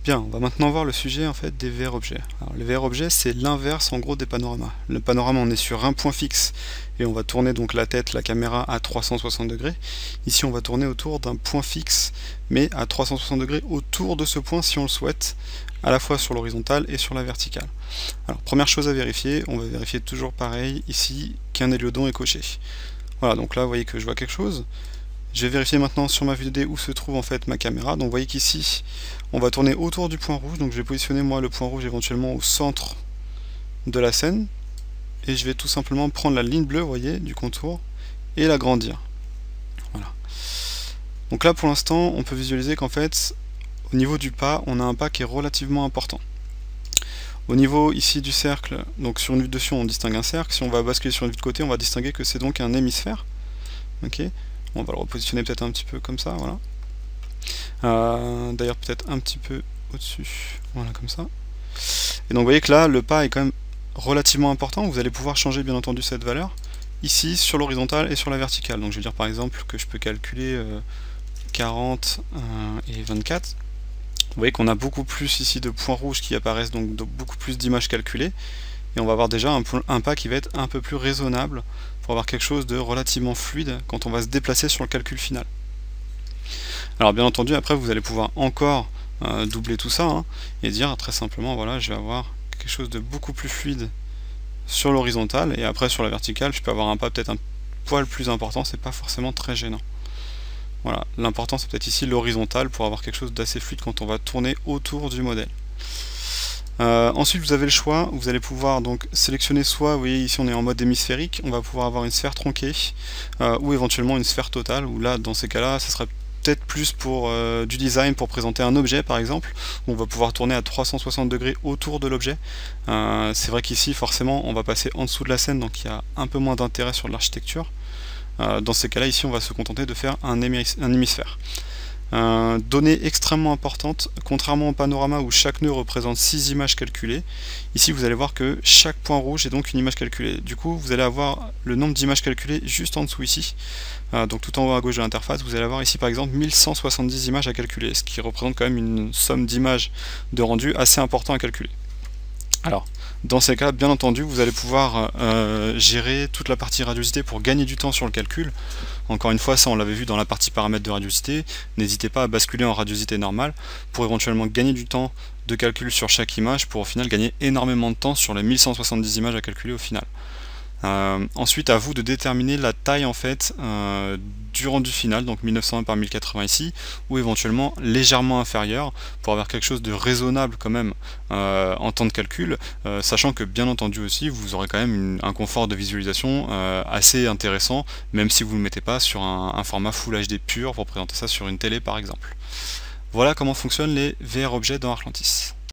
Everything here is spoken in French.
Bien, on va maintenant voir le sujet en fait des VR objets. Alors, les VR objets, c'est l'inverse en gros des panoramas. Le panorama, on est sur un point fixe et on va tourner donc la tête, la caméra à 360 degrés. Ici, on va tourner autour d'un point fixe, mais à 360 degrés autour de ce point si on le souhaite, à la fois sur l'horizontale et sur la verticale. Alors, première chose à vérifier, on va vérifier toujours pareil ici qu'un héliodon est coché. Voilà, donc là, vous voyez que je vois quelque chose. Je vais vérifier maintenant sur ma vue 2D où se trouve en fait ma caméra. Donc vous voyez qu'ici, on va tourner autour du point rouge. Donc je vais positionner moi le point rouge éventuellement au centre de la scène. Et je vais tout simplement prendre la ligne bleue, vous voyez, du contour, et l'agrandir. Voilà. Donc là pour l'instant, on peut visualiser qu'en fait, au niveau du pas, on a un pas qui est relativement important. Au niveau ici du cercle, donc sur une vue de dessus, on distingue un cercle. Si on va basculer sur une vue de côté, on va distinguer que c'est donc un hémisphère. Ok. On va le repositionner peut-être un petit peu comme ça, voilà. D'ailleurs peut-être un petit peu au-dessus, voilà comme ça. Et donc vous voyez que là, le pas est quand même relativement important. Vous allez pouvoir changer bien entendu cette valeur ici sur l'horizontale et sur la verticale. Donc je vais dire par exemple que je peux calculer 40 et 24. Vous voyez qu'on a beaucoup plus ici de points rouges qui apparaissent, donc beaucoup plus d'images calculées. Et on va avoir déjà un pas qui va être un peu plus raisonnable pour avoir quelque chose de relativement fluide quand on va se déplacer sur le calcul final. Alors bien entendu, après vous allez pouvoir encore doubler tout ça hein, et dire très simplement, voilà, je vais avoir quelque chose de beaucoup plus fluide sur l'horizontale, et après sur la verticale, je peux avoir un pas peut-être un poil plus important, c'est pas forcément très gênant. Voilà, l'important c'est peut-être ici l'horizontale pour avoir quelque chose d'assez fluide quand on va tourner autour du modèle. Ensuite vous avez le choix, vous allez pouvoir donc sélectionner soit, vous voyez ici on est en mode hémisphérique, on va pouvoir avoir une sphère tronquée ou éventuellement une sphère totale, où là dans ces cas là ça serait peut-être plus pour du design, pour présenter un objet par exemple, où on va pouvoir tourner à 360 degrés autour de l'objet. C'est vrai qu'ici forcément on va passer en dessous de la scène, donc il y a un peu moins d'intérêt sur l'architecture. Dans ces cas là ici on va se contenter de faire un hémisphère. Donnée extrêmement importante, contrairement au panorama où chaque nœud représente 6 images calculées, ici vous allez voir que chaque point rouge est donc une image calculée. Du coup vous allez avoir le nombre d'images calculées juste en dessous ici, donc tout en haut à gauche de l'interface, vous allez avoir ici par exemple 1170 images à calculer, ce qui représente quand même une somme d'images de rendu assez important à calculer. Alors, dans ces cas, bien entendu, vous allez pouvoir gérer toute la partie radiosité pour gagner du temps sur le calcul. Encore une fois, ça on l'avait vu dans la partie paramètres de radiosité. N'hésitez pas à basculer en radiosité normale pour éventuellement gagner du temps de calcul sur chaque image, pour au final gagner énormément de temps sur les 1170 images à calculer au final. Ensuite, à vous de déterminer la taille en fait du rendu final, donc 1920 par 1080 ici, ou éventuellement légèrement inférieur, pour avoir quelque chose de raisonnable quand même en temps de calcul, sachant que bien entendu aussi vous aurez quand même un confort de visualisation assez intéressant, même si vous ne le mettez pas sur un format Full HD pur pour présenter ça sur une télé par exemple. Voilà comment fonctionnent les VR objets dans Arclantis.